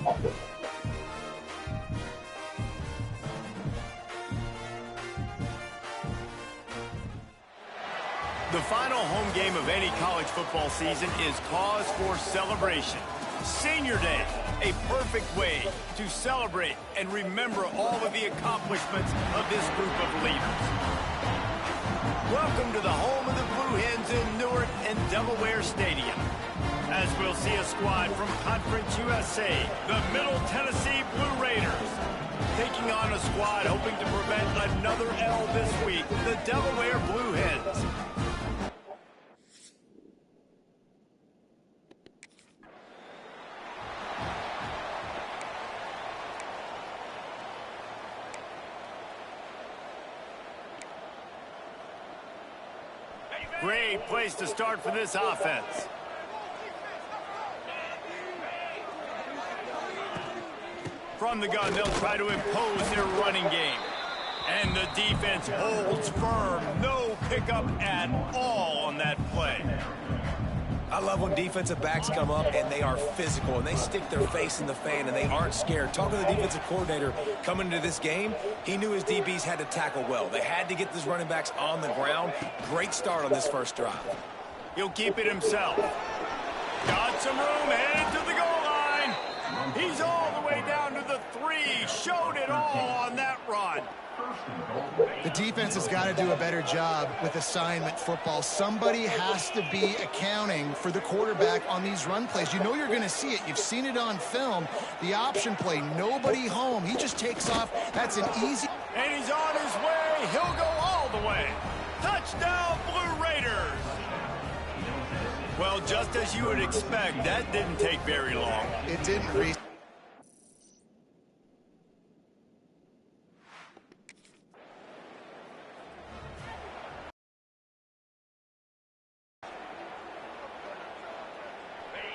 The final home game of any college football season is cause for celebration. Senior Day, a perfect way to celebrate and remember all of the accomplishments of this group of leaders. Welcome to the home of the Blue Hens in Newark and Delaware Stadium. As we'll see a squad from Conference USA, the Middle Tennessee Blue Raiders, taking on a squad hoping to prevent another L this week, the Delaware Blue Hens. Great place to start for this offense. From the gun, they'll try to impose their running game. And the defense holds firm. No pickup at all on that play. I love when defensive backs come up and they are physical and they stick their face in the fan and they aren't scared. Talking to the defensive coordinator coming into this game, he knew his DBs had to tackle well. They had to get these running backs on the ground. Great start on this first drive. He'll keep it himself. Got some room, headed to the goal line. He's all the way down to the 3. Showed it all on that run. The defense has got to do a better job with assignment football. Somebody has to be accounting for the quarterback on these run plays. You know you're going to see it. You've seen it on film. The option play, nobody home. He just takes off. That's an easy... And he's on his way. He'll go all the way. Touchdown, Blue Raiders. Well, just as you would expect, that didn't take very long. It didn't, Reese.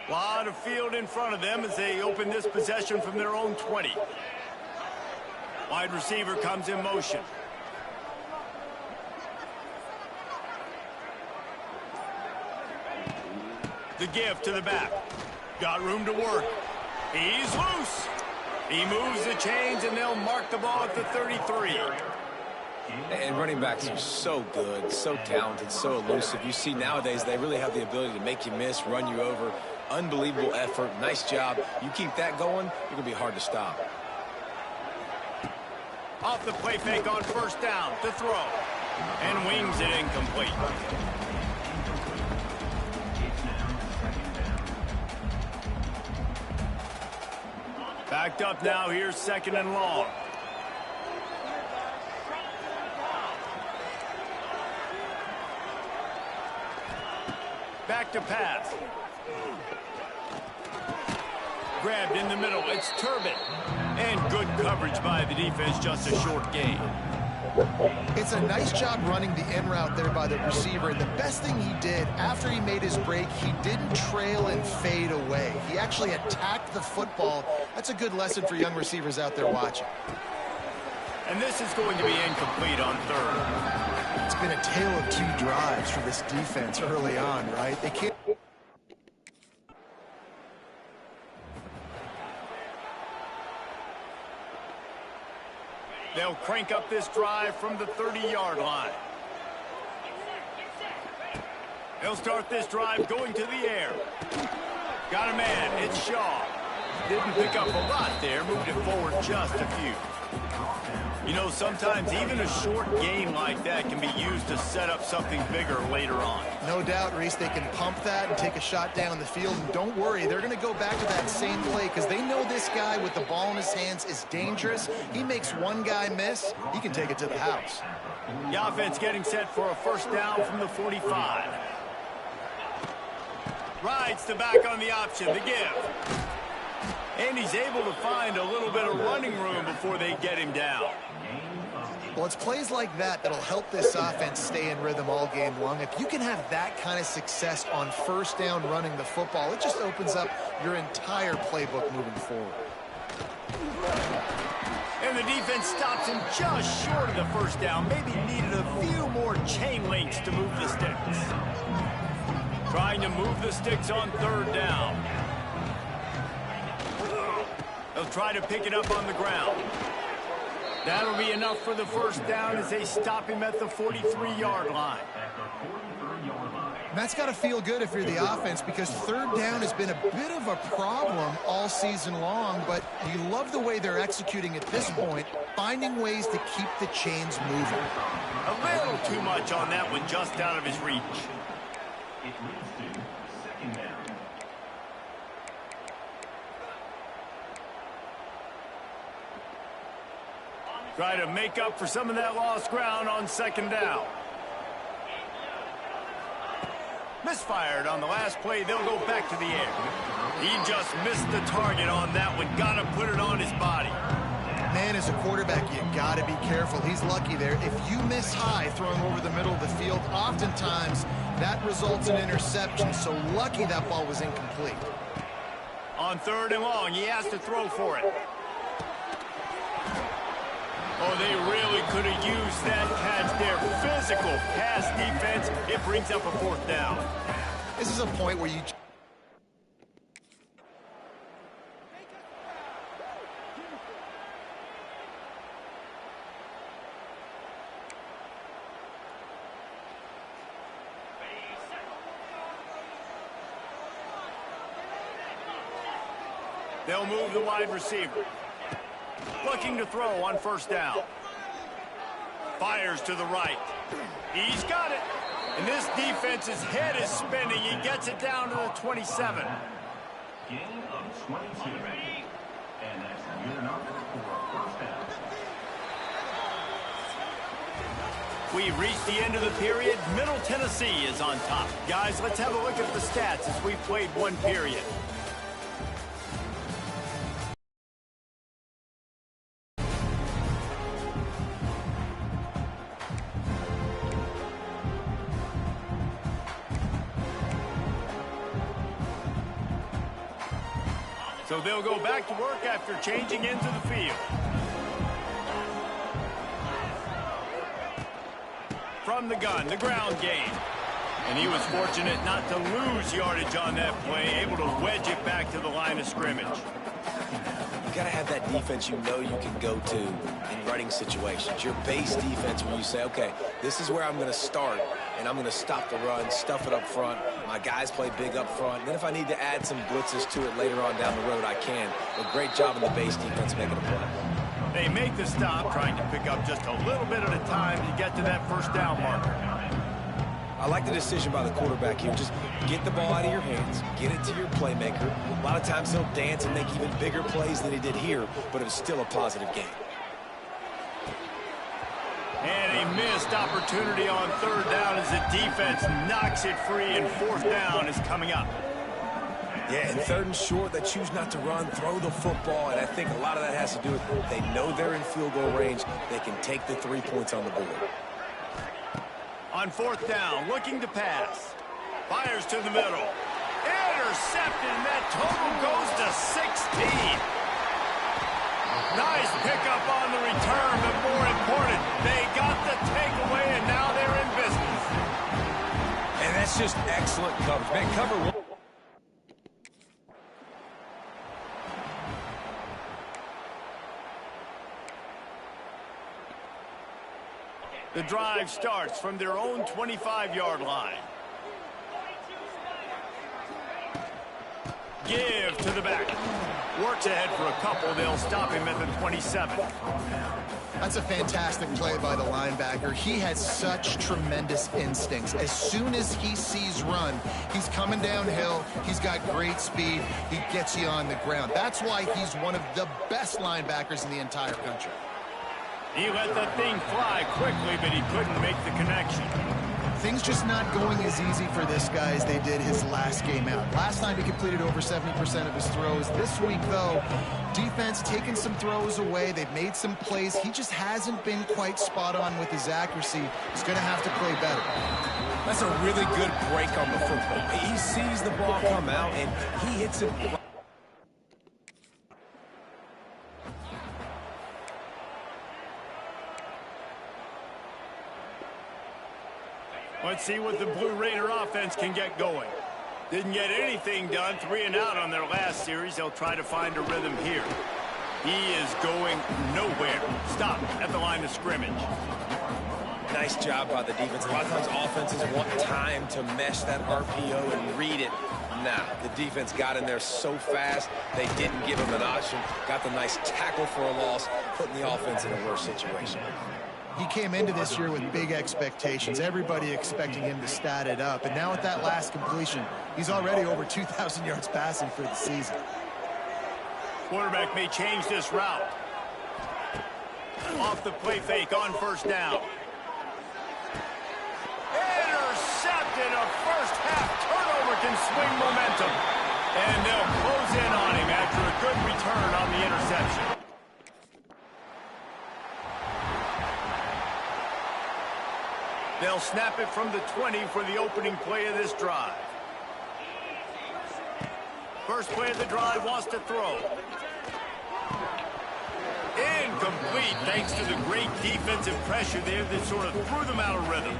A lot of field in front of them as they open this possession from their own 20. Wide receiver comes in motion. The give to the back. Got room to work. He's loose. He moves the chains and they'll mark the ball at the 33. And running backs are so good, so talented, so elusive. You see nowadays they really have the ability to make you miss, run you over. Unbelievable effort. Nice job. You keep that going, you're going to be hard to stop. Off the play fake on first down to throw. And wings it incomplete. Backed up now. Here's second and long. Back to pass. Grabbed in the middle. It's Turbin. And good coverage by the defense. Just a short gain. It's a nice job running the in route there by the receiver. And the best thing he did after he made his break, he didn't trail and fade away. He actually attacked the football. That's a good lesson for young receivers out there watching. And this is going to be incomplete on third. It's been a tale of 2 drives for this defense early on, right? They can't... They'll crank up this drive from the 30-yard line. They'll start this drive going to the air. Got a man. It's Shaw. Didn't pick up a lot there. Moved it forward just a few. You know, sometimes even a short gain like that can be used to set up something bigger later on. No doubt, Reese, they can pump that and take a shot down the field. And don't worry, they're going to go back to that same play because they know this guy with the ball in his hands is dangerous. He makes one guy miss, he can take it to the house. The offense getting set for a first down from the 45. Rides the back on the option, the give. And he's able to find a little bit of running room before they get him down. Well, it's plays like that that'll help this offense stay in rhythm all game long. If you can have that kind of success on first down running the football, it just opens up your entire playbook moving forward. And the defense stops him just short of the first down. Maybe needed a few more chain links to move the sticks. Trying to move the sticks on third down. They'll try to pick it up on the ground. That'll be enough for the first down as they stop him at the 43-yard line. That's got to feel good if you're the offense, because third down has been a bit of a problem all season long, but you love the way they're executing at this point, finding ways to keep the chains moving. A little too much on that one, just out of his reach. It leads to second down. Try to make up for some of that lost ground on second down. Misfired on the last play. They'll go back to the air. He just missed the target on that one. Got to put it on his body. Man, as a quarterback, you got to be careful. He's lucky there. If you miss high throwing over the middle of the field, oftentimes that results in interception. So lucky that ball was incomplete. On third and long, he has to throw for it. Oh, they really could have used that catch there. Physical pass defense. It brings up a fourth down. This is a point where you... They'll move the wide receiver. Looking to throw on first down. Fires to the right. He's got it. And this defense's head is spinning. He gets it down to the 27. Gain of 22. And that's good enough for first down. We've reached the end of the period. Middle Tennessee is on top. Guys, let's have a look at the stats as we've played one period. So they'll go back to work after changing into the field. From the gun, the ground game. And he was fortunate not to lose yardage on that play, able to wedge it back to the line of scrimmage. You got to have that defense you know you can go to in running situations. Your base defense where you say, okay, this is where I'm going to start, and I'm going to stop the run, stuff it up front. My guys play big up front. And then if I need to add some blitzes to it later on down the road, I can. But great job in the base defense making a play. They make the stop, trying to pick up just a little bit at a time to get to that first down marker. I like the decision by the quarterback here. Just get the ball out of your hands, get it to your playmaker. A lot of times he'll dance and make even bigger plays than he did here, but it was still a positive game. And a missed opportunity on third down as the defense knocks it free, and fourth down is coming up. Yeah, and third and short, they choose not to run, throw the football, and I think a lot of that has to do with they know they're in field goal range. They can take the 3 points on the board. On fourth down, looking to pass. Fires to the middle. Intercepted, and that total goes to 16. Nice pickup on the return, but more important, they got the takeaway, and now they're in business. And that's just excellent coverage. Man, cover one. The drive starts from their own 25-yard line. Give to the back. Works ahead for a couple. They'll stop him at the 27. That's a fantastic play by the linebacker. He has such tremendous instincts. As soon as he sees run, he's coming downhill. He's got great speed. He gets you on the ground. That's why he's one of the best linebackers in the entire country. He let that thing fly quickly, but he couldn't make the connection. Things just not going as easy for this guy as they did his last game out. Last time he completed over 70% of his throws. This week, though, defense taking some throws away. They've made some plays. He just hasn't been quite spot on with his accuracy. He's going to have to play better. That's a really good break on the football. He sees the ball come out, and he hits it. Let's see what the Blue Raider offense can get going. Didn't get anything done, 3 and out on their last series. They'll try to find a rhythm here. He is going nowhere. Stop at the line of scrimmage. Nice job by the defense. A lot of times offenses want time to mesh that RPO and read it. Nah, the defense got in there so fast, they didn't give him an option. Got the nice tackle for a loss, putting the offense in a worse situation. He came into this year with big expectations. Everybody expecting him to stat it up. And now with that last completion, he's already over 2,000 yards passing for the season. Quarterback may change this route. Off the play fake on first down. Intercepted. A first half turnover can swing momentum. And they'll close in on him after a good return on the interception. They'll snap it from the 20 for the opening play of this drive. First play of the drive, wants to throw. Incomplete thanks to the great defensive pressure there that sort of threw them out of rhythm.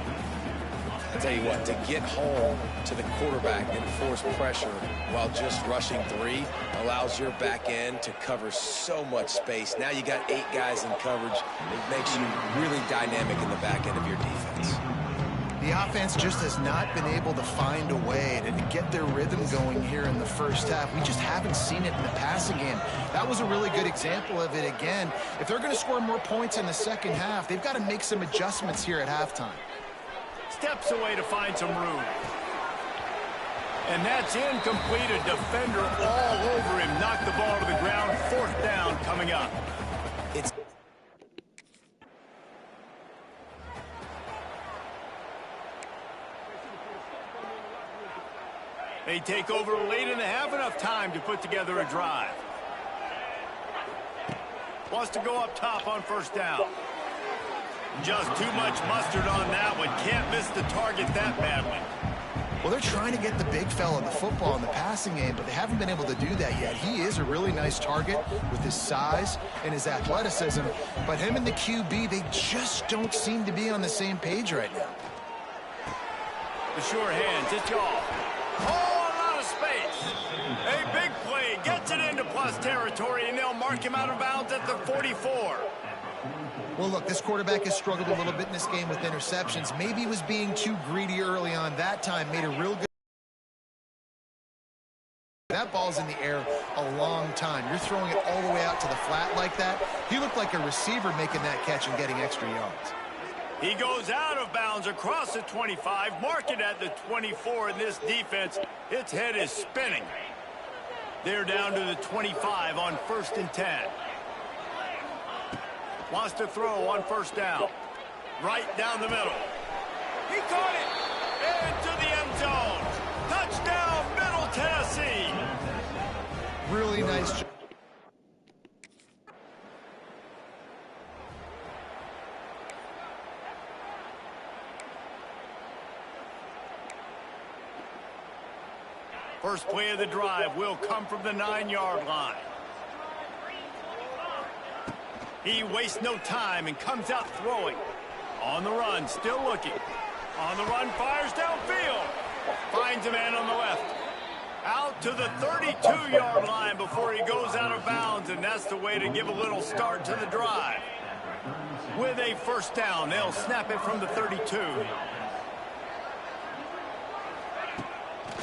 I tell you what, to get home to the quarterback and force pressure while just rushing three allows your back end to cover so much space. Now you got 8 guys in coverage. It makes you really dynamic in the back end of your defense. The offense just has not been able to find a way to get their rhythm going here in the first half. We just haven't seen it in the passing game. That was a really good example of it again. If they're going to score more points in the second half, they've got to make some adjustments here at halftime. Steps away to find some room. And that's incomplete. A defender all over him. Knocked the ball to the ground. 4th down coming up. They take over late in the half, enough time to put together a drive. Wants to go up top on first down. Just too much mustard on that one. Can't miss the target that badly. Well, they're trying to get the big fella the football in the passing game, but they haven't been able to do that yet. He is a really nice target with his size and his athleticism, but him and the QB, they just don't seem to be on the same page right now. The sure hands, it's off. Oh, a lot of space. A big play, gets it into plus territory, and they'll mark him out of bounds at the 44. Well, look, this quarterback has struggled a little bit in this game with interceptions. Maybe he was being too greedy early on. That time made a real good. That ball's in the air a long time. You're throwing it all the way out to the flat like that. He looked like a receiver making that catch and getting extra yards. He goes out of bounds across the 25, mark it at the 24 in this defense. Its head is spinning. They're down to the 25 on 1st and 10. Wants to throw on first down. Right down the middle. He caught it into the end zone. Touchdown, Middle Tennessee. Really nice job. First play of the drive will come from the 9-yard line. He wastes no time and comes out throwing. On the run, still looking. On the run, fires downfield. Finds a man on the left. Out to the 32-yard line before he goes out of bounds, and that's the way to give a little start to the drive. With a first down, they'll snap it from the 32.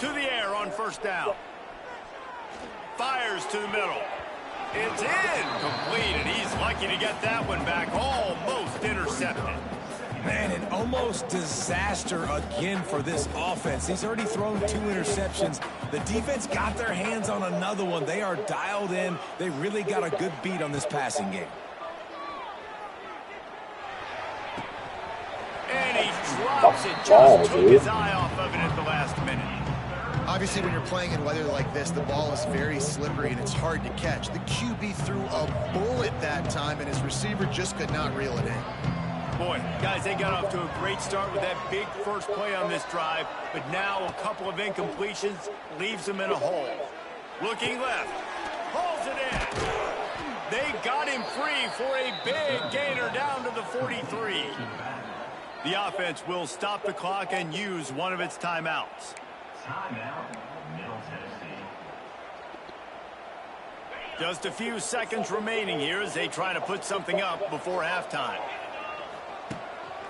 To the air on first down. Fires to the middle. It's incomplete, and he's lucky to get that one back. Almost intercepted. Man, an almost disaster again for this offense. He's already thrown 2 interceptions. The defense got their hands on another one. They are dialed in. They really got a good beat on this passing game. And he drops it. Just took his eye off of it at the last minute. Obviously, when you're playing in weather like this, the ball is very slippery and it's hard to catch. The QB threw a bullet that time, and his receiver just could not reel it in. Boy, guys, they got off to a great start with that big first play on this drive, but now a couple of incompletions leaves them in a hole. Looking left, hauls it in. They got him free for a big gainer down to the 43. The offense will stop the clock and use one of its timeouts. Timeout, Middle Tennessee. Just a few seconds remaining here as they try to put something up before halftime.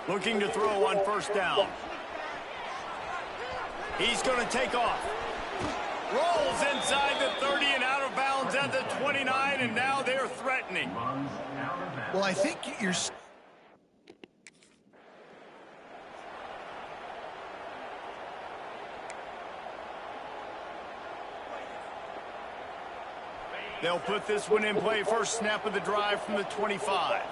Looking to throw on first down. He's going to take off. Rolls inside the 30 and out of bounds at the 29, and now they're threatening. Well, I think you're... They'll put this one in play. First snap of the drive from the 25.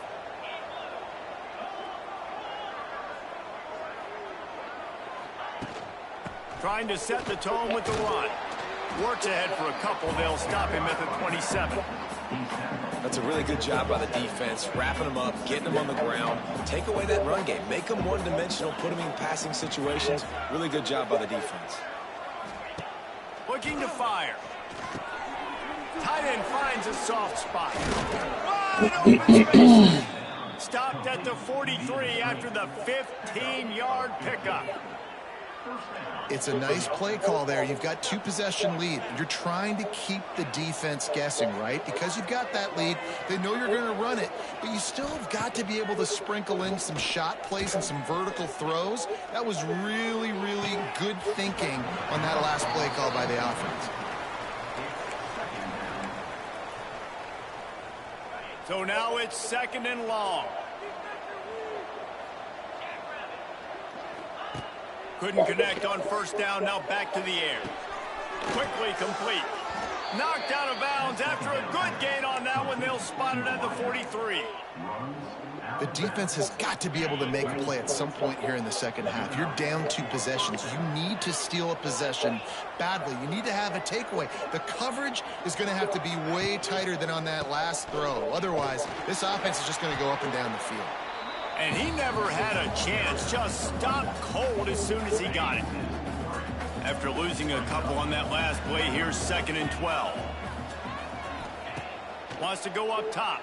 Trying to set the tone with the run. Works ahead for a couple. They'll stop him at the 27. That's a really good job by the defense, wrapping them up, getting them on the ground. Take away that run game. Make them one-dimensional, put them in passing situations. Really good job by the defense. Looking to fire. Tight end finds a soft spot. Wide open space. Stopped at the 43 after the 15-yard pickup. It's a nice play call there. You've got 2-possession lead. You're trying to keep the defense guessing, right? Because you've got that lead, they know you're going to run it, but you still have got to be able to sprinkle in some shot plays and some vertical throws. That was really, really good thinking on that last play call by the offense. So now it's second and long. Couldn't connect on first down. Now back to the air. Quickly complete. Knocked out of bounds after a good gain on that one. They'll spot it at the 43. The defense has got to be able to make a play at some point here in the second half. You're down 2 possessions. You need to steal a possession badly. You need to have a takeaway. The coverage is going to have to be way tighter than on that last throw. Otherwise, this offense is just going to go up and down the field. And he never had a chance. Just stopped cold as soon as he got it. After losing a couple on that last play, here's second and 12. Wants to go up top.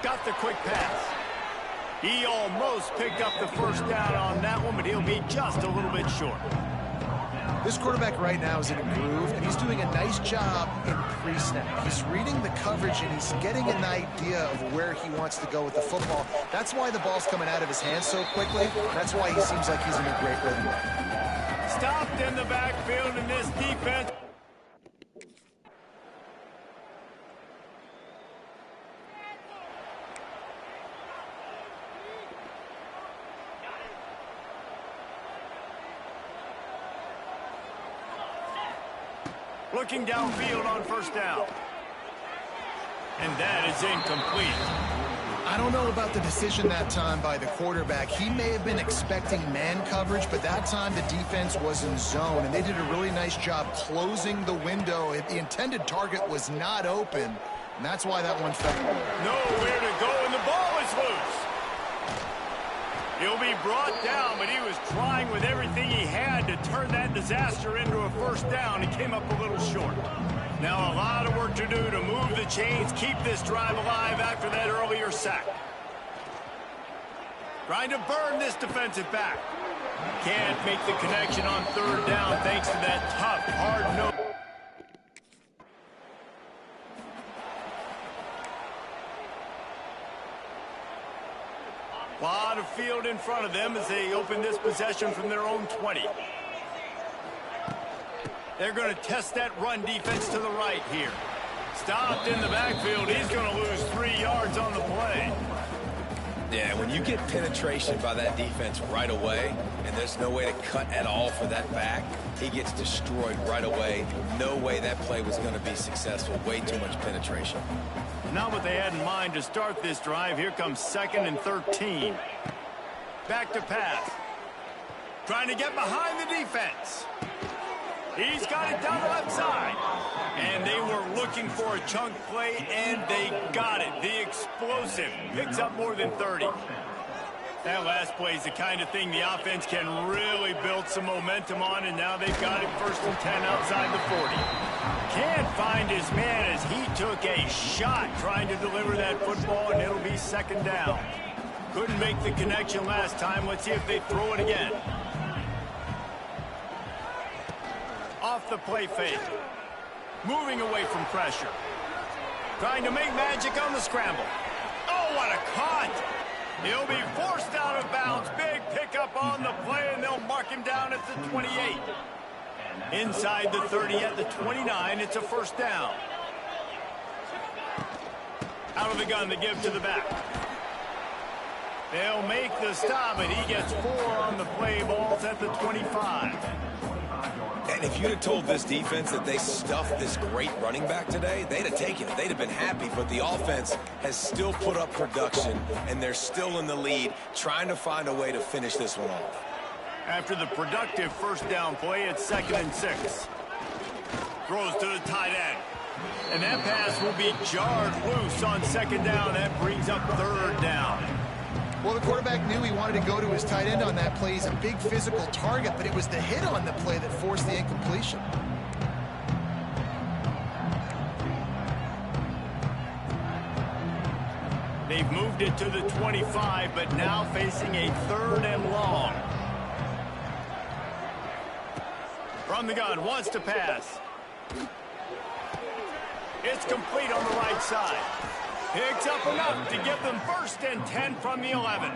Got the quick pass. He almost picked up the first down on that one, but he'll be just a little bit short. This quarterback right now is in a groove, and he's doing a nice job in pre-snap. He's reading the coverage, and he's getting an idea of where he wants to go with the football. That's why the ball's coming out of his hands so quickly. That's why he seems like he's in a great rhythm. Stopped in the backfield in this defense. Looking downfield on first down. And that is incomplete. I don't know about the decision that time by the quarterback. He may have been expecting man coverage, but that time the defense was in zone, and they did a really nice job closing the window. The intended target was not open, and that's why that one fell. Nowhere to go, and the ball is loose. He'll be brought down, but he was trying with everything he had to turn that disaster into a first down. He came up a little short. Now a lot of work to do to move the chains, keep this drive alive after that earlier sack. Trying to burn this defensive back. Can't make the connection on third down thanks to that tough, hard nose. Lot of field in front of them as they open this possession from their own 20. They're going to test that run defense to the right here. Stopped in the backfield. He's going to lose 3 yards on the play. Yeah, when you get penetration by that defense right away, and there's no way to cut at all for that back, he gets destroyed right away. No way that play was going to be successful. Way too much penetration. Not what they had in mind to start this drive. Here comes second and 13. Back to pass. Trying to get behind the defense. He's got it down the left side. And they were looking for a chunk play, and they got it. The explosive picks up more than 30. That last play is the kind of thing the offense can really build some momentum on, and now they've got it first and 10 outside the 40. Can't find his man as he took a shot trying to deliver that football, and it'll be second down. Couldn't make the connection last time. Let's see if they throw it again. Off the play fake. Moving away from pressure. Trying to make magic on the scramble. Oh, what a cut! He'll be forced out of bounds. Big pickup on the play, and they'll mark him down at the 28. Inside the 30 at the 29, it's a first down. Out of the gun to give to the back. They'll make the stop, and he gets 4 on the play. Ball's at the 25. And if you'd have told this defense that they stuffed this great running back today, they'd have taken it. They'd have been happy, but the offense has still put up production, and they're still in the lead, trying to find a way to finish this one off. After the productive first down play, it's 2nd and 6. Throws to the tight end. And that pass will be jarred loose on 2nd down. That brings up 3rd down. Well, the quarterback knew he wanted to go to his tight end on that play. He's a big physical target, but it was the hit on the play that forced the incompletion. They've moved it to the 25, but now facing a 3rd and long. From the gun, wants to pass. It's complete on the right side. Picks up enough to give them 1st and 10 from the 11.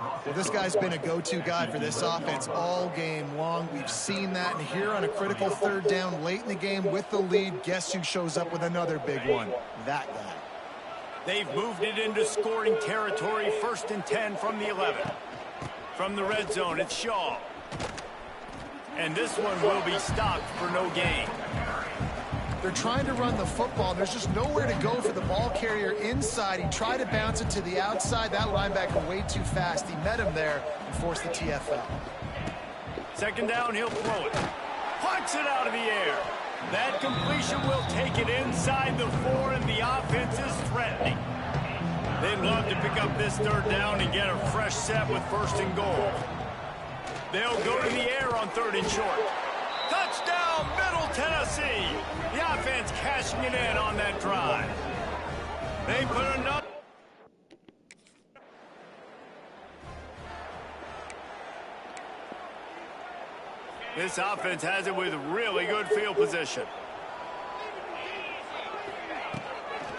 Well, this guy's been a go-to guy for this offense all game long. We've seen that, and here on a critical 3rd down late in the game with the lead, guess who shows up with another big one? That guy. They've moved it into scoring territory, 1st and 10 from the 11. From the red zone, it's Shaw. And this one will be stopped for no gain. They're trying to run the football. There's just nowhere to go for the ball carrier inside. He tried to bounce it to the outside. That linebacker way too fast. He met him there and forced the TFL. 2nd down, he'll throw it. Punts it out of the air. That completion will take it inside the 4, and the offense is threatening. They'd love to pick up this 3rd down and get a fresh set with 1st and goal. They'll go to the air on 3rd and short. Touchdown, Middle Tennessee. The offense cashing it in on that drive. They put another. This offense has it with really good field position.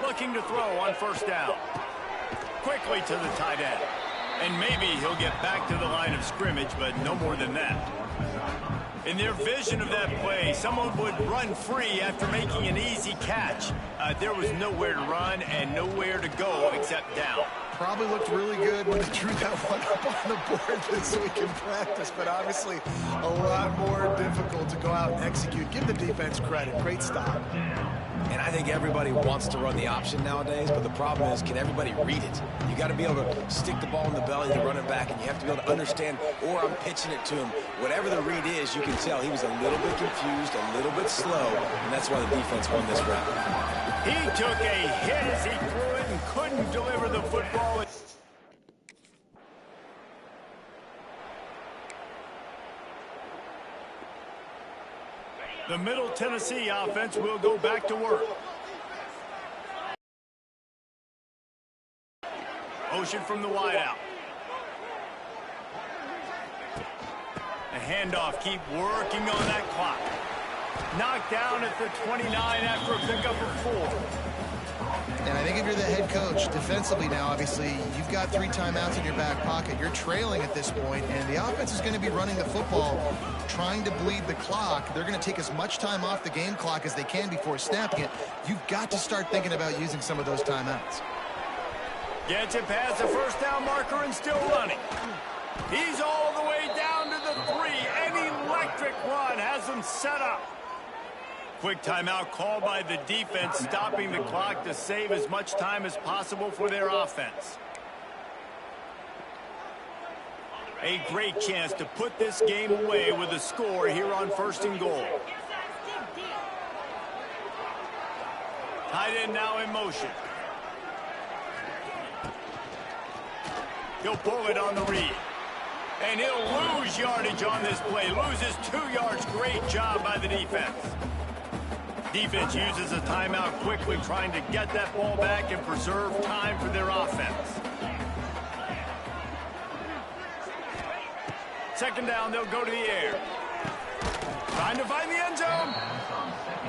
Looking to throw on 1st down. Quickly to the tight end. And maybe he'll get back to the line of scrimmage, but no more than that. In their vision of that play, someone would run free after making an easy catch. There was nowhere to run and nowhere to go except down. Probably looked really good when he drew that one up on the board this week in practice, but obviously a lot more difficult to go out and execute. Give the defense credit. Great stop. And I think everybody wants to run the option nowadays, but the problem is, can everybody read it? You got to be able to stick the ball in the belly of the running back, and you have to be able to understand, or I'm pitching it to him. Whatever the read is, you can tell he was a little bit confused, a little bit slow, and that's why the defense won this round. He took a hit as he threw it and couldn't deliver the football. The Middle Tennessee offense will go back to work. Motion from the wideout. A handoff, keep working on that clock. Knocked down at the 29 after a pickup of 4. And I think if you're the head coach, defensively now, obviously, you've got 3 timeouts in your back pocket. You're trailing at this point, and the offense is going to be running the football, trying to bleed the clock. They're going to take as much time off the game clock as they can before snapping it. You've got to start thinking about using some of those timeouts. Gets it past the 1st down marker and still running. He's all the way down to the 3. An electric run has him set up. Quick timeout called by the defense, stopping the clock to save as much time as possible for their offense. A great chance to put this game away with a score here on 1st and goal. Tight end now in motion. He'll pull it on the read. And he'll lose yardage on this play. Loses 2 yards. Great job by the defense. Defense uses a timeout quickly, trying to get that ball back and preserve time for their offense. 2nd down, they'll go to the air. Trying to find the end zone.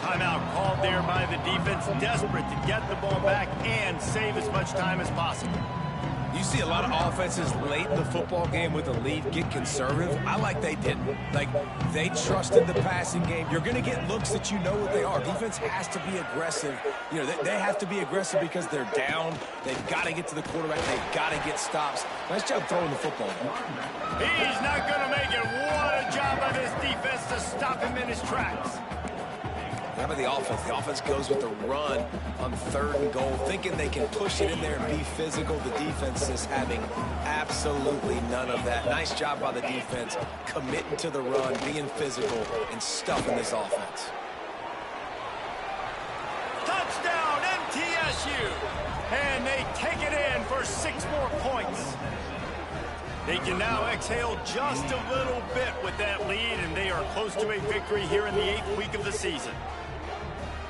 Timeout called there by the defense, desperate to get the ball back and save as much time as possible. You see a lot of offenses late in the football game with a lead get conservative. I like they didn't. Like, they trusted the passing game. You're going to get looks that you know what they are. Defense has to be aggressive. You know, they have to be aggressive because they're down. They've got to get to the quarterback. They've got to get stops. Nice job throwing the football. He's not going to make it. What a job by this defense to stop him in his tracks. How about the offense? The offense goes with a run on 3rd and goal, thinking they can push it in there and be physical. The defense is having absolutely none of that. Nice job by the defense, committing to the run, being physical, and stuffing this offense. Touchdown, MTSU! And they take it in for 6 more points. They can now exhale just a little bit with that lead, and they are close to a victory here in the 8th week of the season.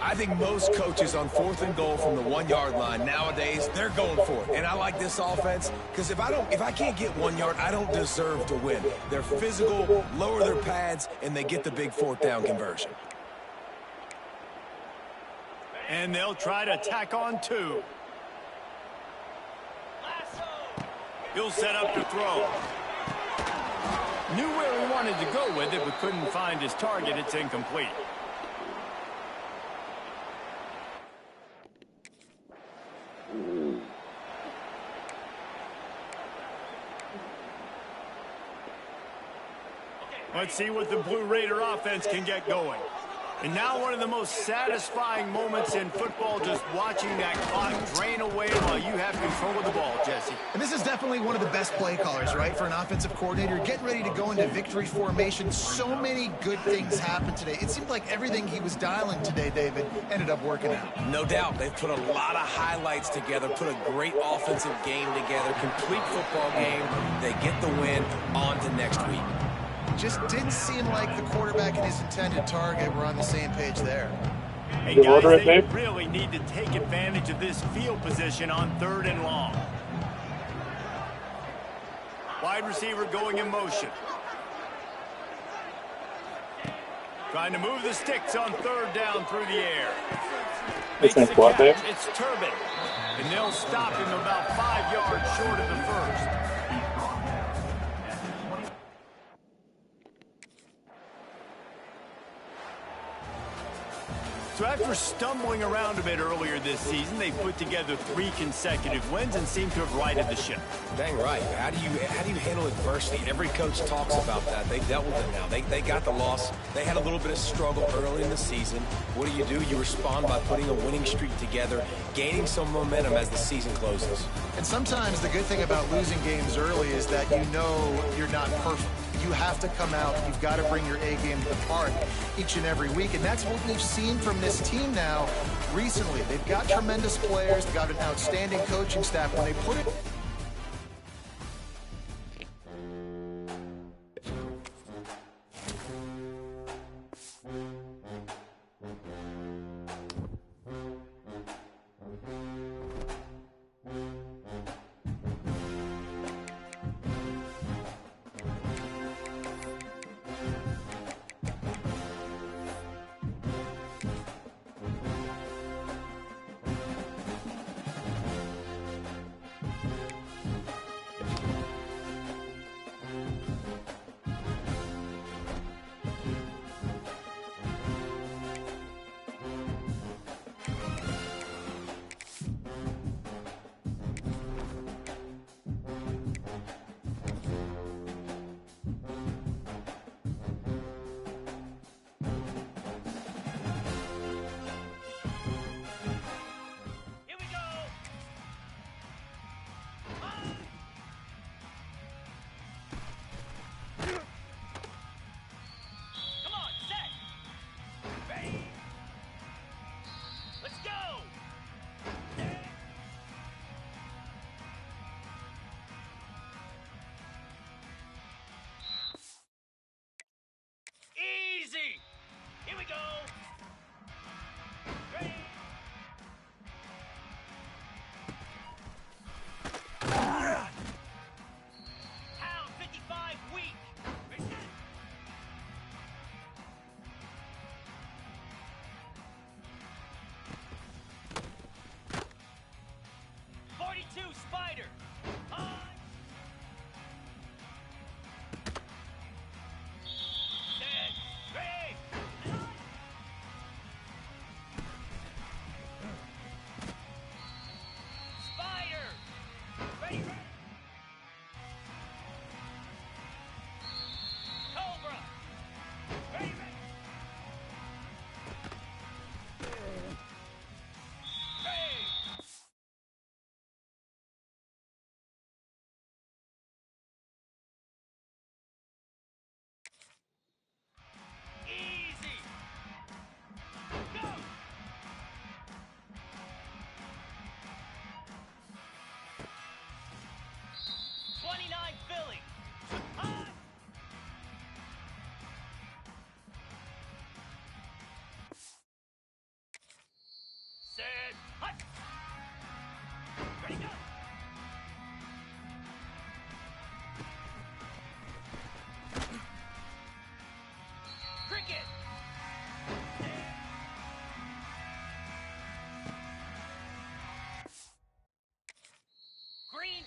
I think most coaches on 4th and goal from the 1-yard line nowadays, they're going for it. And I like this offense because if I can't get 1 yard, I don't deserve to win. They're physical, lower their pads, and they get the big 4th down conversion. And they'll try to tack on 2. He'll set up to throw. Knew where he wanted to go with it, but couldn't find his target. It's incomplete. Let's see what the Blue Raider offense can get going. And now one of the most satisfying moments in football, just watching that clock drain away while you have control of the ball, Jesse. And this is definitely one of the best play callers, right, for an offensive coordinator. Getting ready to go into victory formation. So many good things happened today. It seemed like everything he was dialing today, David, ended up working out. No doubt. They've put a lot of highlights together, put a great offensive game together, complete football game. They get the win. On to next week. Just didn't seem like the quarterback and his intended target were on the same page there. Hey guys, they really need to take advantage of this field position on 3rd and long. Wide receiver going in motion. Trying to move the sticks on 3rd down through the air. Makes the catch. It's Turbin. And they'll stop him about 5 yards short of the first. So after stumbling around a bit earlier this season, they put together 3 consecutive wins and seem to have righted the ship. Dang right. How do you handle adversity? Every coach talks about that. They dealt with it now. They got the loss. They had a little bit of struggle early in the season. What do? You respond by putting a winning streak together, gaining some momentum as the season closes. And sometimes the good thing about losing games early is that you know you're not perfect. You have to come out. You've got to bring your A game to the park each and every week. And that's what we've seen from this team now recently. They've got tremendous players. They've got an outstanding coaching staff. When they put it...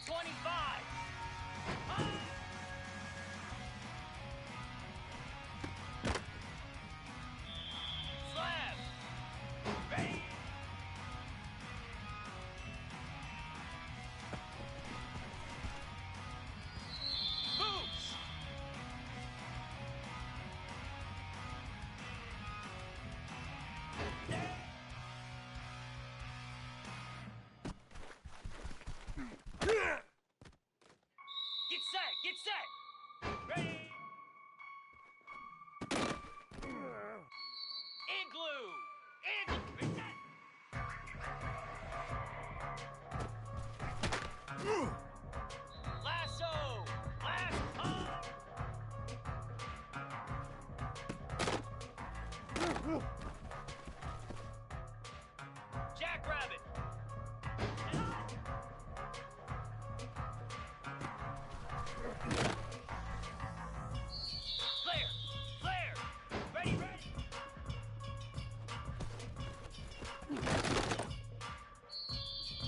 25. Slab. Ready. Moves. Get set! Get set! Ready! Igloo! Igloo! Lasso! Lasso! Jackrabbit! Flare! Flare! Ready, ready!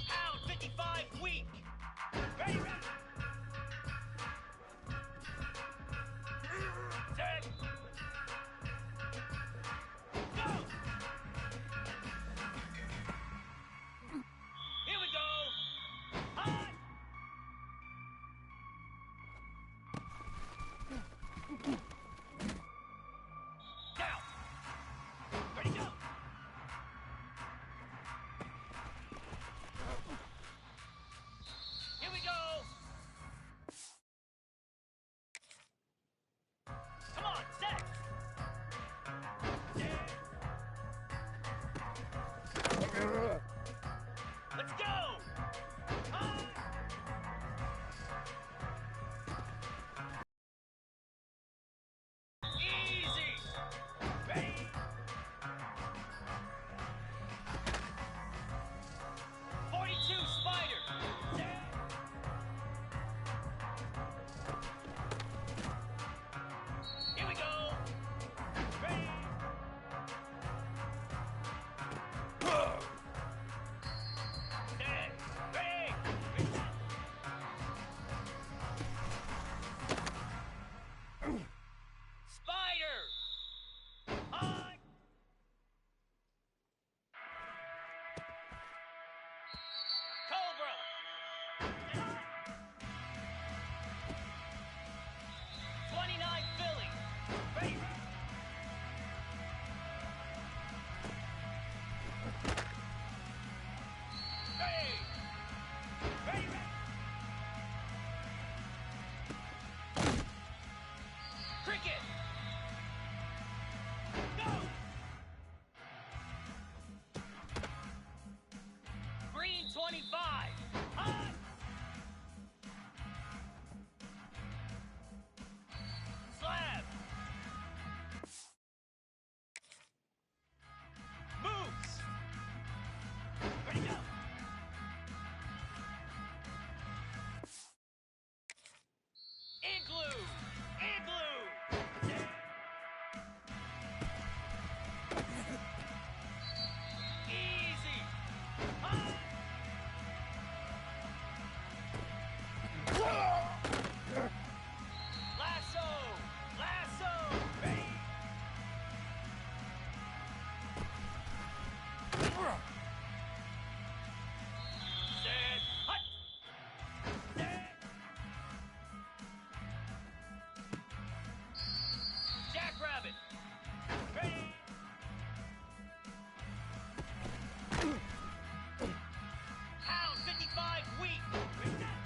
Pound 55 weak! Ready, ready! Set! Go! Here we go! Hot! Down! Ready, go! Here we go! Come on, set! Let's go! Hot! Easy! Ready? 42 spider! Here we go! Ready? Set! Ready! Spider! Hot! Cobra! 29 Philly! Ready! Ready! Ready, ready! Cricket! Go! Green 25! Hot! Slab! Moves! Ready, go! Igloo! Igloo! Easy! Hot! Lasso! Lasso! Ready? Set! Hut! Set! Jackrabbit! Ready? Pound 55 weak! Reset!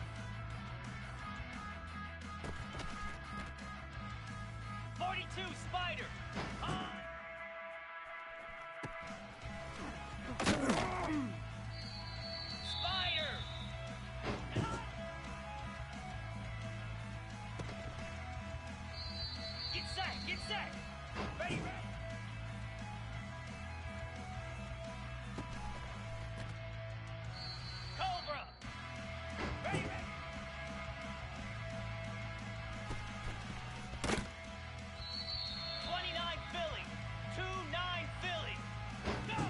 42 spider! On! Spider! Get set! Get set! Ready, ready! Cobra! Ready, ready! 29 Philly! 2-9 Philly! Go!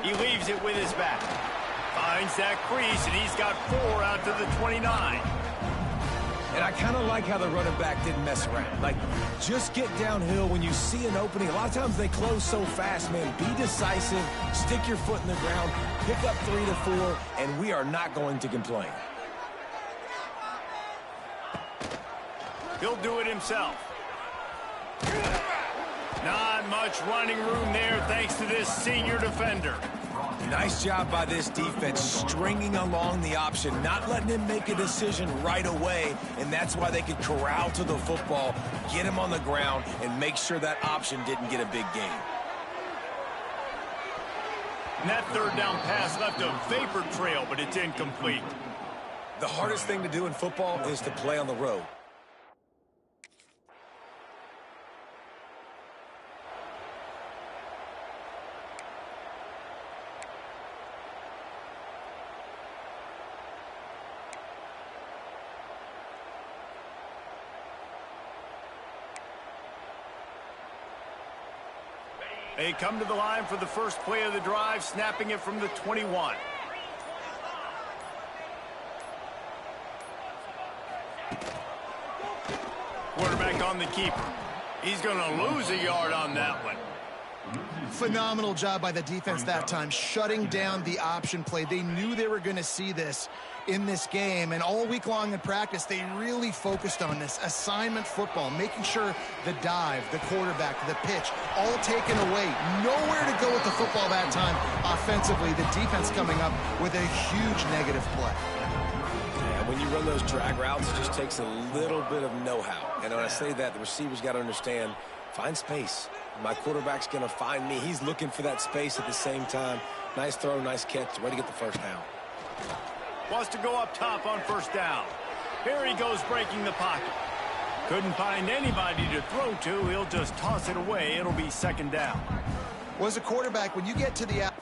He leaves it with his back. Finds that crease, and he's got 4 out to the 29. And I kind of like how the running back didn't mess around. Like, just get downhill when you see an opening. A lot of times they close so fast, man. Be decisive, stick your foot in the ground, pick up 3 to 4, and we are not going to complain. He'll do it himself. Not much running room there thanks to this senior defender. Nice job by this defense, stringing along the option, not letting him make a decision right away, and that's why they could corral to the football, get him on the ground, and make sure that option didn't get a big gain. And that third down pass left a vapor trail, but it's incomplete. The hardest thing to do in football is to play on the road. They come to the line for the first play of the drive, snapping it from the 21. Quarterback on the keeper. He's going to lose a yard on that one. Phenomenal job by the defense that time, shutting down the option play. They knew they were going to see this in this game, and all week long in practice, they really focused on this assignment football, making sure the dive, the quarterback, the pitch, all taken away. Nowhere to go with the football that time offensively. The defense coming up with a huge negative play. Yeah, when you run those drag routes, it just takes a little bit of know-how. And when I say that, the receiver's got to understand, find space. My quarterback's going to find me. He's looking for that space at the same time. Nice throw, nice catch. Way to get the first down. Wants to go up top on first down. Here he goes breaking the pocket. Couldn't find anybody to throw to. He'll just toss it away. It'll be second down. Well, as a quarterback, when you get to the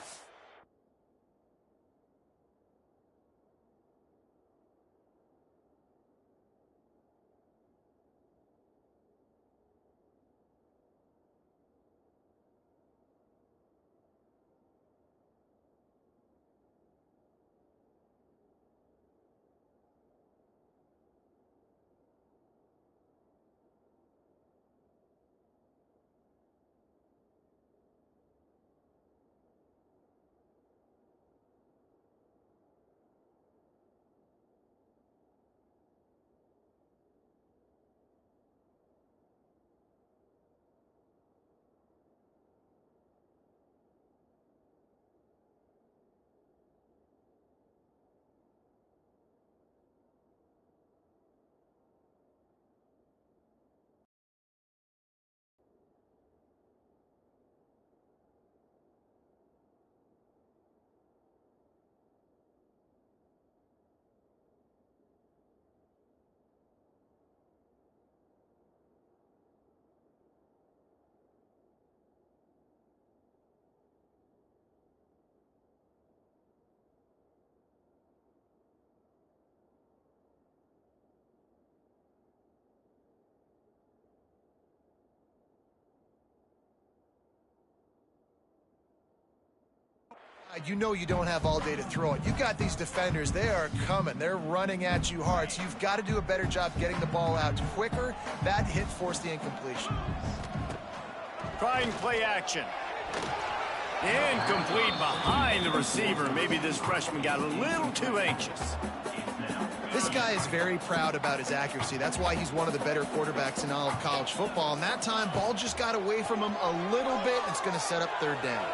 you know you don't have all day to throw it. You've got these defenders. They are coming. They're running at you hard. So you've got to do a better job getting the ball out quicker. That hit forced the incompletion. Trying play action. Incomplete behind the receiver. Maybe this freshman got a little too anxious. This guy is very proud about his accuracy. That's why he's one of the better quarterbacks in all of college football. And that time, ball just got away from him a little bit. It's going to set up third down.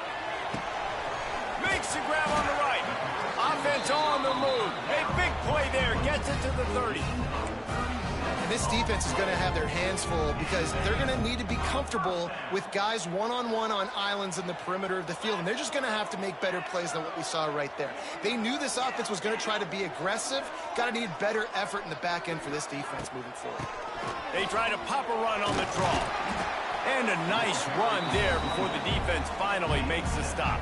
Makes the grab on the right. Offense on the move. A big play there. Gets it to the 30. And this defense is going to have their hands full because they're going to need to be comfortable with guys one-on-one on islands in the perimeter of the field. And they're just going to have to make better plays than what we saw right there. They knew this offense was going to try to be aggressive. Got to need better effort in the back end for this defense moving forward. They try to pop a run on the draw. And a nice run there before the defense finally makes the stop.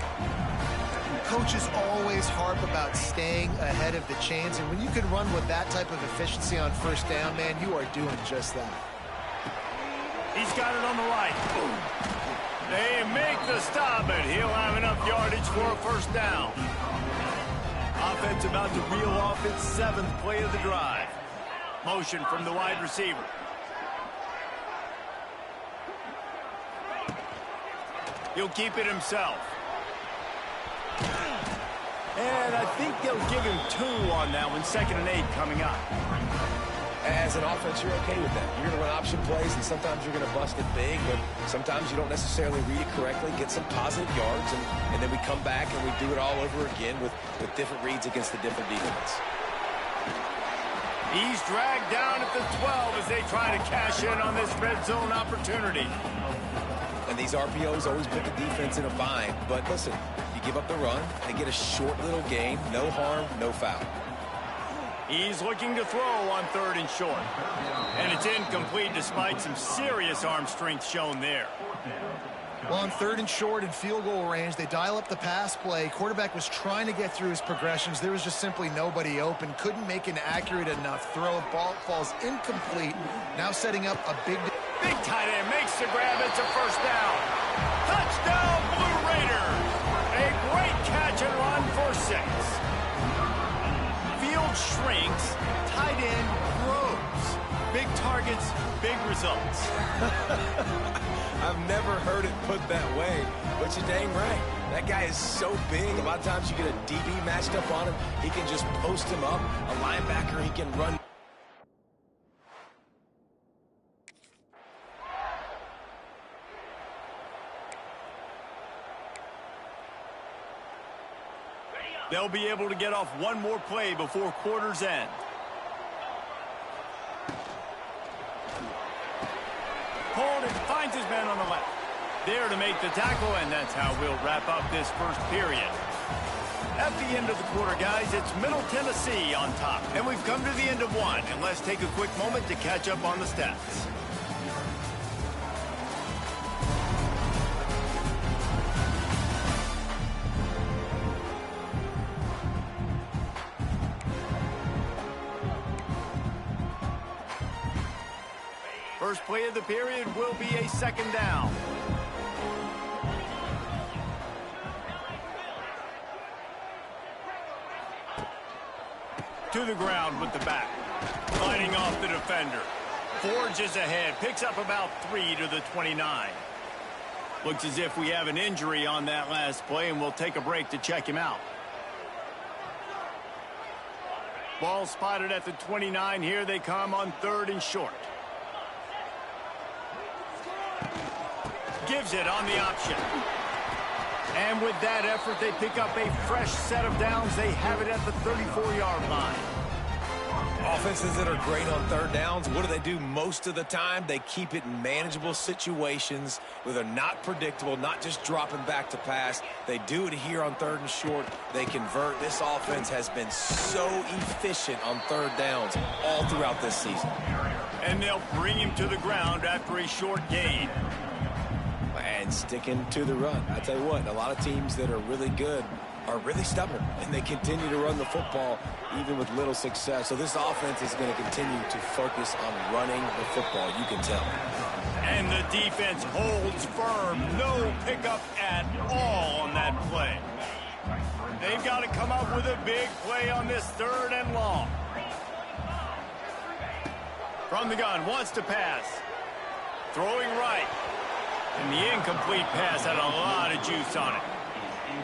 Coaches always harp about staying ahead of the chains, and when you can run with that type of efficiency on first down, man, you are doing just that. He's got it on the right. They make the stop, but he'll have enough yardage for a first down. Offense about to reel off its 7th play of the drive. Motion from the wide receiver. He'll keep it himself. And I think they'll give him 2 on that one. 2nd and 8 coming up. As an offense, you're okay with that. You're going to run option plays, and sometimes you're going to bust it big, but sometimes you don't necessarily read it correctly, get some positive yards, and then we come back and we do it all over again with different reads against the different defense. He's dragged down at the 12 as they try to cash in on this red zone opportunity. And these RPOs always put the defense in a bind, but listen, you give up the run, they get a short little gain, no harm, no foul. He's looking to throw on 3rd and short. And it's incomplete despite some serious arm strength shown there. Well, on 3rd and short and field goal range, they dial up the pass play. Quarterback was trying to get through his progressions. There was just simply nobody open. Couldn't make an accurate enough throw. Ball falls incomplete. Now setting up a big tight end makes the grab. It's a first down. Touchdown, Blue Raiders. A great catch and run for 6. Shrinks, tight end grows. Big targets, big results. I've never heard it put that way, but you're dang right. That guy is so big. A lot of times you get a DB matched up on him. He can just post him up. A linebacker, he can run. They'll be able to get off one more play before quarter's end. Pulled and finds his man on the left. There to make the tackle, and that's how we'll wrap up this first period. At the end of the quarter, guys, it's Middle Tennessee on top. And we've come to the end of one, and let's take a quick moment to catch up on the stats. First play of the period will be a 2nd down. To the ground with the back. Fighting off the defender. Forges ahead. Picks up about 3 to the 29. Looks as if we have an injury on that last play, and we'll take a break to check him out. Ball spotted at the 29. Here they come on 3rd and short. Gives it on the option. And with that effort, they pick up a fresh set of downs. They have it at the 34-yard line. Offenses that are great on 3rd downs, what do they do most of the time? They keep it in manageable situations where they're not predictable, not just dropping back to pass. They do it here on 3rd and short. They convert. This offense has been so efficient on 3rd downs all throughout this season. And they'll bring him to the ground after a short gain. And sticking to the run. I tell you what, a lot of teams that are really good are really stubborn, and they continue to run the football even with little success. So this offense is going to continue to focus on running the football, you can tell. And the defense holds firm. No pickup at all on that play. They've got to come up with a big play on this 3rd and long. From the gun, wants to pass. Throwing right. And the incomplete pass had a lot of juice on it.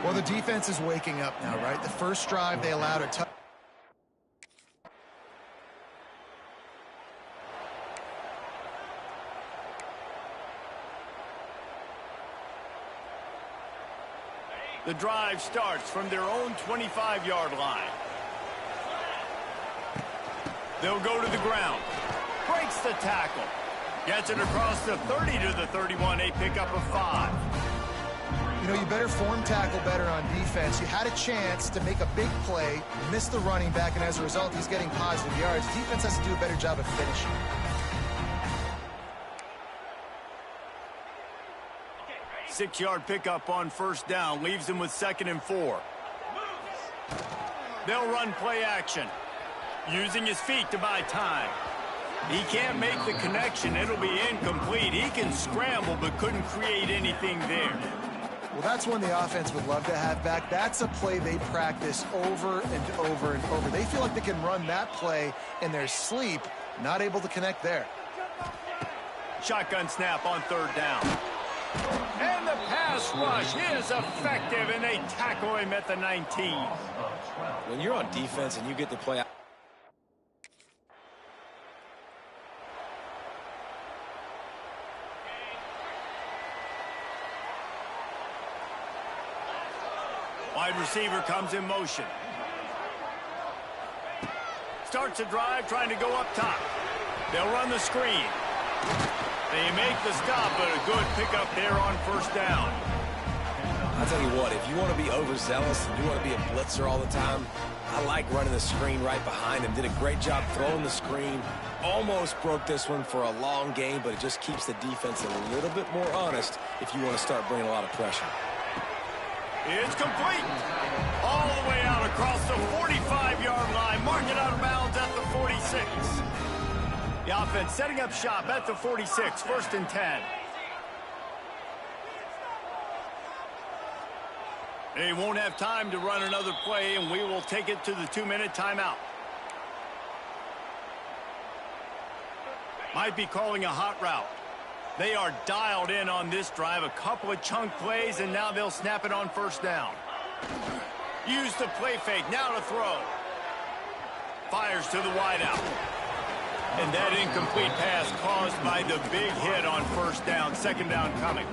Well, the defense is waking up now, right? The first drive, they allowed a touch. The drive starts from their own 25-yard line. They'll go to the ground. Breaks the tackle. Gets it across the 30 to the 31. A pickup of 5. You know, you better form tackle better on defense. You had a chance to make a big play, missed the running back, and as a result, he's getting positive yards. Defense has to do a better job of finishing. Six-yard pickup on first down. Leaves them with 2nd and 4. They'll run play action. Using his feet to buy time. He can't make the connection. It'll be incomplete. He can scramble, but couldn't create anything there. Well, that's one the offense would love to have back. That's a play they practice over and over and over. They feel like they can run that play in their sleep, not able to connect there. Shotgun snap on third down. And the pass rush is effective, and they tackle him at the 19. When you're on defense and you get to play out. Wide receiver comes in motion. Starts a drive trying to go up top. They'll run the screen. They make the stop, but a good pickup there on first down. I'll tell you what, if you want to be overzealous and you want to be a blitzer all the time, I like running the screen right behind him. Did a great job throwing the screen. Almost broke this one for a long game, but it just keeps the defense a little bit more honest if you want to start bringing a lot of pressure. It's complete. All the way out across the 45-yard line. Mark it out of bounds at the 46. The offense setting up shop at the 46. First and 10. They won't have time to run another play, and we will take it to the 2-minute timeout. Might be calling a hot route. They are dialed in on this drive. A couple of chunk plays, and now they'll snap it on first down. Use the play fake. Now to throw. Fires to the wideout. And that incomplete pass caused by the big hit on first down. Second down coming.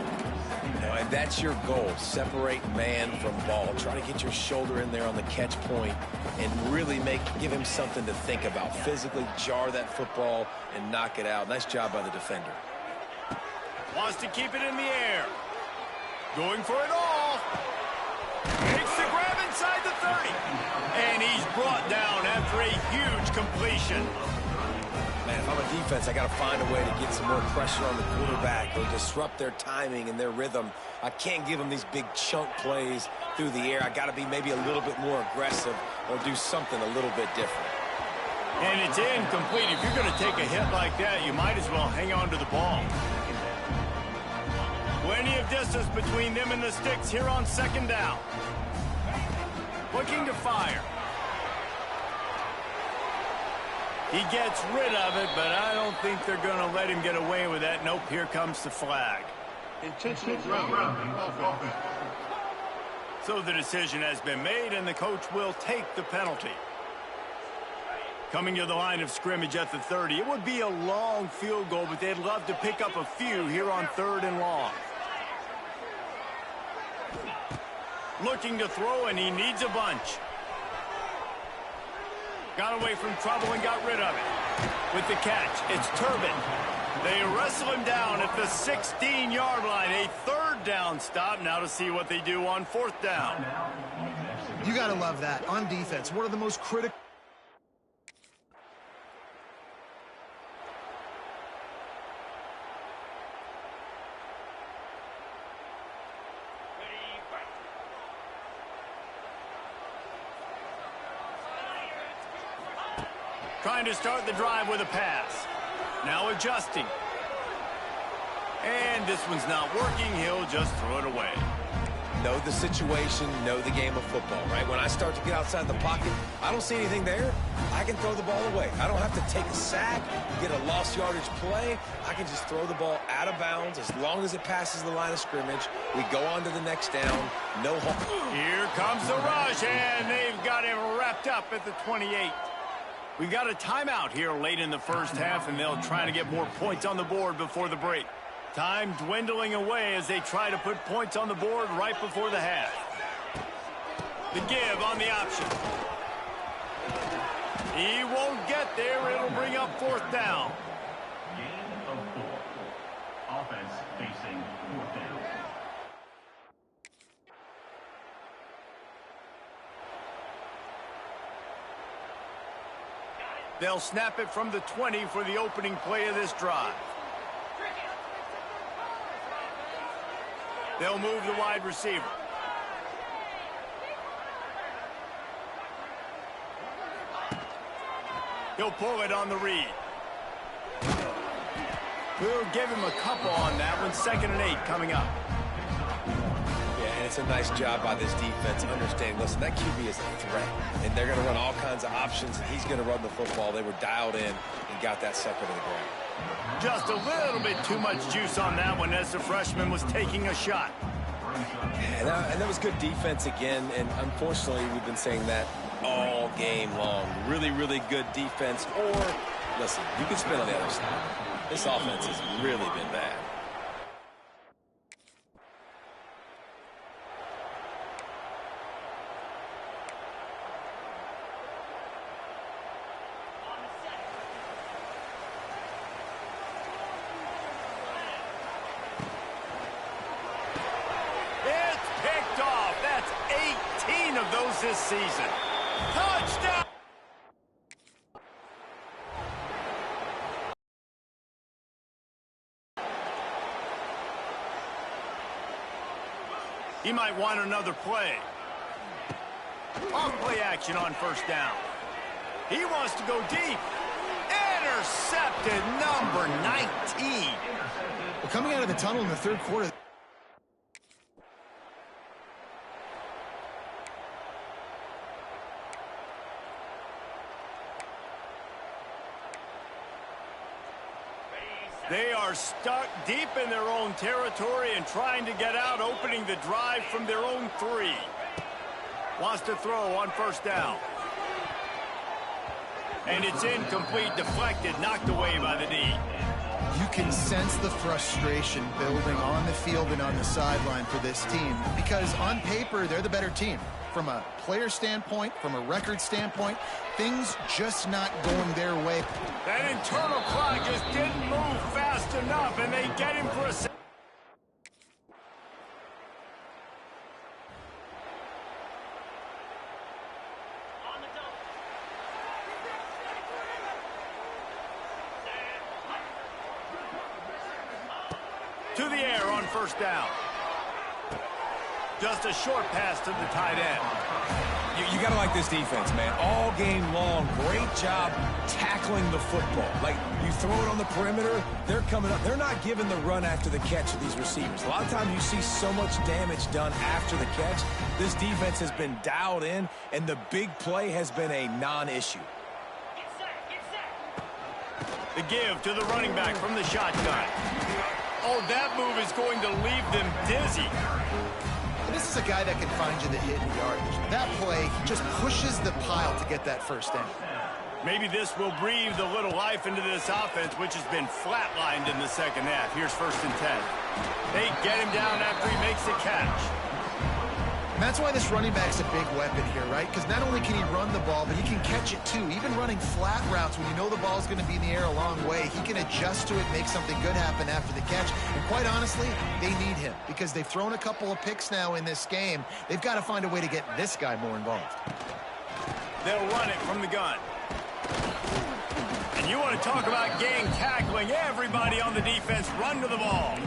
And that's your goal. Separate man from ball. Try to get your shoulder in there on the catch point and really give him something to think about. Physically jar that football and knock it out. Nice job by the defender. Wants to keep it in the air. Going for it all. Makes the grab inside the 30. And he's brought down after a huge completion. Man, if I'm a defense, I got to find a way to get some more pressure on the quarterback or disrupt their timing and their rhythm. I can't give them these big chunk plays through the air. I got to be maybe a little bit more aggressive or do something a little bit different. And it's incomplete. If you're going to take a hit like that, you might as well hang on to the ball. Plenty of distance between them and the sticks here on second down. Looking to fire. He gets rid of it, but I don't think they're going to let him get away with that. Nope, here comes the flag. Intentional grounding offense. So the decision has been made, and the coach will take the penalty. Coming to the line of scrimmage at the 30. It would be a long field goal, but they'd love to pick up a few here on third and long. Looking to throw, and he needs a bunch. Got away from trouble and got rid of it. With the catch, it's Turbin. They wrestle him down at the 16-yard line. A third down stop. Now to see what they do on fourth down. You got to love that. On defense, one of the most critical. Trying to start the drive with a pass. Now adjusting. And this one's not working. He'll just throw it away. Know the situation, know the game of football, right? When I start to get outside the pocket, I don't see anything there. I can throw the ball away. I don't have to take a sack, get a lost yardage play. I can just throw the ball out of bounds as long as it passes the line of scrimmage. We go on to the next down. No harm. Here comes the rush, and they've got him wrapped up at the 28. We've got a timeout here late in the first half, and they'll try to get more points on the board before the break. Time dwindling away as they try to put points on the board right before the half. The give on the option. He won't get there. It'll bring up fourth down. Gain of 4. Offense facing fourth down. They'll snap it from the 20 for the opening play of this drive. They'll move the wide receiver. He'll pull it on the read. We'll give him a couple on that one. 2nd and 8 coming up. Yeah, and it's a nice job by this defense understanding, listen, that QB is a threat, and they're going to run all kinds of options, and he's going to run the football. They were dialed in and got that sucker to the ground. Just a little bit too much juice on that one as the freshman was taking a shot. And that was good defense again, and unfortunately, we've been saying that all game long. Really, really good defense, or, listen, you can spin on the other side. This offense has really been bad. It's picked off. That's 18 of those this season. Touchdown! He might want another play. Off play action on 1st down. He wants to go deep. Intercepted, number 19. Well, coming out of the tunnel in the 3rd quarter, They are stuck deep in their own territory and trying to get out, opening the drive from their own 3. Wants to throw on 1st down. And it's incomplete, deflected, knocked away by the D. you can sense the frustration building on the field and on the sideline for this team, because on paper, they're the better team. From a player standpoint, from a record standpoint, things just not going their way. That internal clock just didn't move fast enough, and they get him for a second. To the air on first down. Just a short pass to the tight end. You got to like this defense, man. All game long, great job tackling the football. Like, you throw it on the perimeter, they're coming up. They're not giving the run after the catch of these receivers. A lot of times you see so much damage done after the catch. This defense has been dialed in, and the big play has been a non-issue. The give to the running back from the shotgun. Oh, that move is going to leave them dizzy. This is a guy that can find you the hidden yardage. That play, he just pushes the pile to get that first down. Maybe this will breathe a little life into this offense, which has been flatlined in the second half. Here's 1st and 10. They get him down after he makes the catch. And that's why this running back's a big weapon here, right? Because not only can he run the ball, but he can catch it too. Even running flat routes when you know the ball's going to be in the air a long way, he can adjust to it, make something good happen after the catch. And quite honestly, they need him because they've thrown a couple of picks now in this game. They've got to find a way to get this guy more involved. They'll run it from the gun. And you want to talk about gang tackling. Everybody on the defense run to the ball.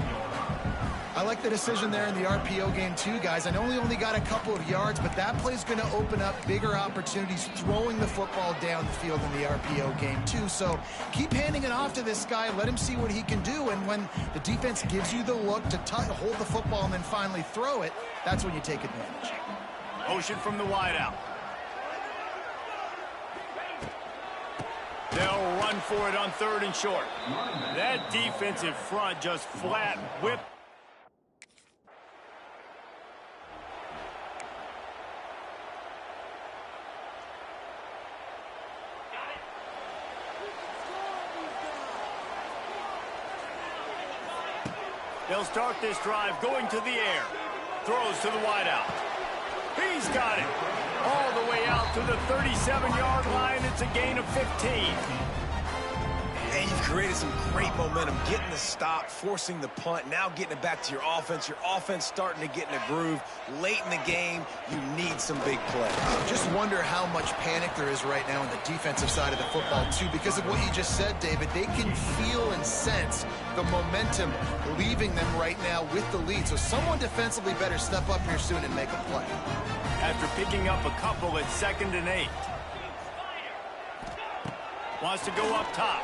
I like the decision there in the RPO game too, guys. I know he only got a couple of yards, but that play's going to open up bigger opportunities throwing the football down the field in the RPO game too. So keep handing it off to this guy. Let him see what he can do. And when the defense gives you the look to hold the football and then finally throw it, that's when you take advantage. Motion from the wideout. They'll run for it on 3rd and short. That defensive front just flat whipped. They'll start this drive going to the air. Throws to the wideout. He's got it. All the way out to the 37-yard line. It's a gain of 15. And you've created some great momentum, getting the stop, forcing the punt, now getting it back to your offense. Your offense starting to get in a groove. Late in the game, you need some big plays. Just wonder how much panic there is right now on the defensive side of the football, too, because of what you just said, David. They can feel and sense the momentum leaving them right now with the lead. So someone defensively better step up here soon and make a play. After picking up a couple at 2nd and 8. Wants to go up top.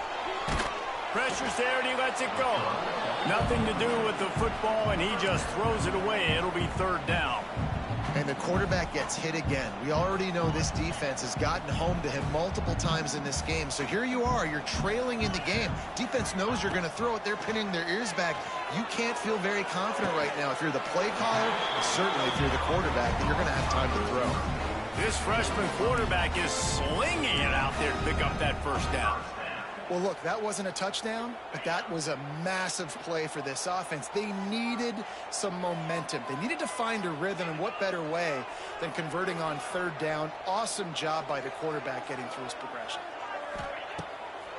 Pressure's there, and he lets it go. Nothing to do with the football, and he just throws it away. It'll be third down. And the quarterback gets hit again. We already know this defense has gotten home to him multiple times in this game. So here you are, you're trailing in the game. Defense knows you're going to throw it. They're pinning their ears back. You can't feel very confident right now if you're the play caller, and certainly if you're the quarterback, that you're going to have time to throw. This freshman quarterback is slinging it out there to pick up that first down. Well, look, that wasn't a touchdown, but that was a massive play for this offense. They needed some momentum. They needed to find a rhythm, and what better way than converting on third down. Awesome job by the quarterback getting through his progression.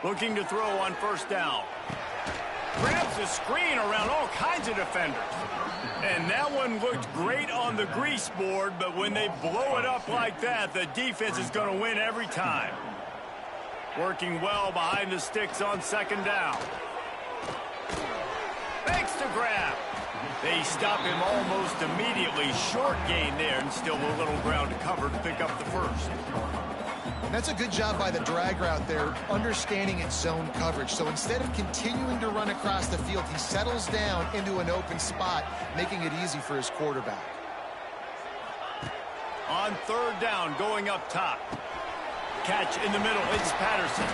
Looking to throw on first down. Grabs the screen around all kinds of defenders. And that one looked great on the grease board, but when they blow it up like that, the defense is going to win every time. Working well behind the sticks on second down. Makes the grab. They stop him almost immediately. Short gain there, and still a little ground to cover to pick up the first. That's a good job by the drag route there, understanding its zone coverage. So instead of continuing to run across the field, he settles down into an open spot, making it easy for his quarterback. On third down, going up top. Catch in the middle, it's Patterson.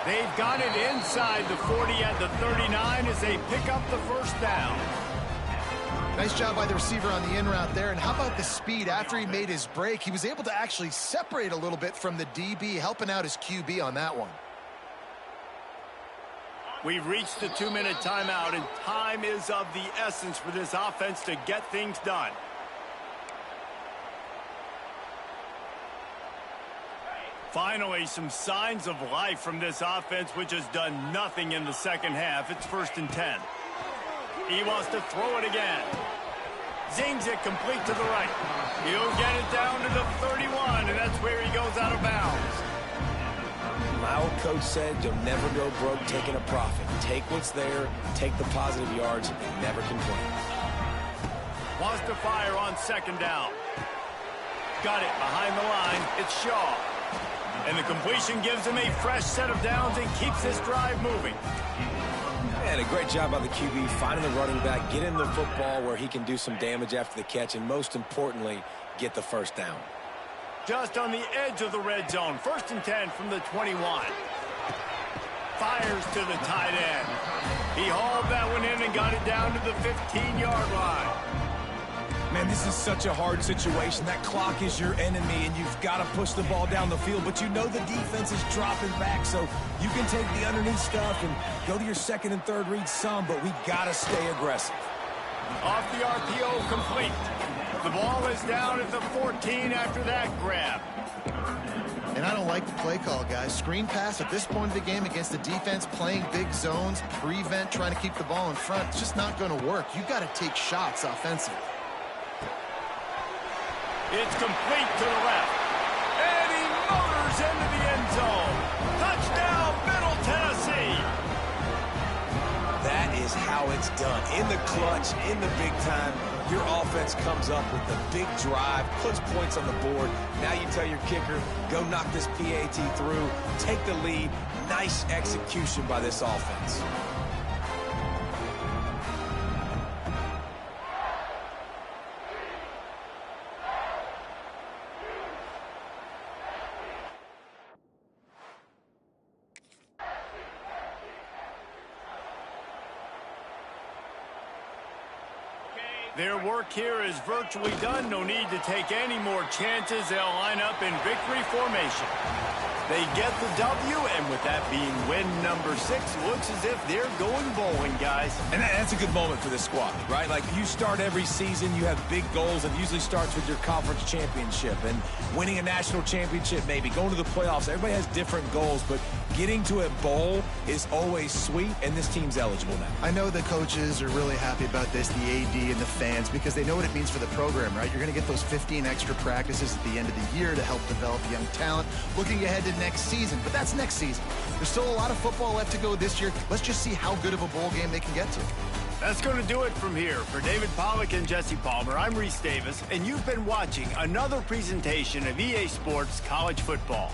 They've got it inside the 40 at the 39 as they pick up the first down. Nice job by the receiver on the in route there. And how about the speed after he made his break? He was able to actually separate a little bit from the DB, helping out his QB on that one. We've reached the 2-minute timeout, and time is of the essence for this offense to get things done. Finally, some signs of life from this offense, which has done nothing in the second half. It's 1st and 10. He wants to throw it again. Zings it complete to the right. He'll get it down to the 31, and that's where he goes out of bounds. My old coach said you'll never go broke taking a profit. Take what's there, take the positive yards, and never complain. Wants to fire on second down. Got it behind the line. It's Shaw. And the completion gives him a fresh set of downs and keeps this drive moving. And a great job by the QB finding the running back, get him the football where he can do some damage after the catch, and most importantly, get the first down. Just on the edge of the red zone. 1st and 10 from the 21. Fires to the tight end. He hauled that one in and got it down to the 15-yard line. Man, this is such a hard situation. That clock is your enemy, and you've got to push the ball down the field. But you know the defense is dropping back, so you can take the underneath stuff and go to your second and third read some, but we got to stay aggressive. Off the RPO, complete. The ball is down at the 14 after that grab. And I don't like the play call, guys. Screen pass at this point of the game against the defense, playing big zones, prevent, trying to keep the ball in front. It's just not going to work. You've got to take shots offensively. It's complete to the left. And he motors into the end zone. Touchdown, Middle Tennessee. That is how it's done. In the clutch, in the big time, your offense comes up with the big drive, puts points on the board. Now you tell your kicker, go knock this PAT through, take the lead. Nice execution by this offense. Their work here is virtually done. No need to take any more chances. They'll line up in victory formation. They get the W, and with that being win number 6, looks as if they're going bowling, guys. And that's a good moment for this squad, right? Like, you start every season, you have big goals, and it usually starts with your conference championship and winning a national championship, maybe going to the playoffs. Everybody has different goals, but getting to a bowl is always sweet, and this team's eligible now. I know the coaches are really happy about this, the AD and the fans, because they know what it means for the program, right? You're going to get those 15 extra practices at the end of the year to help develop young talent. Looking ahead to next season, but that's next season. There's still a lot of football left to go this year. Let's just see how good of a bowl game they can get to. That's going to do it from here. For David Pollack and Jesse Palmer, I'm Reese Davis, and you've been watching another presentation of EA Sports College Football.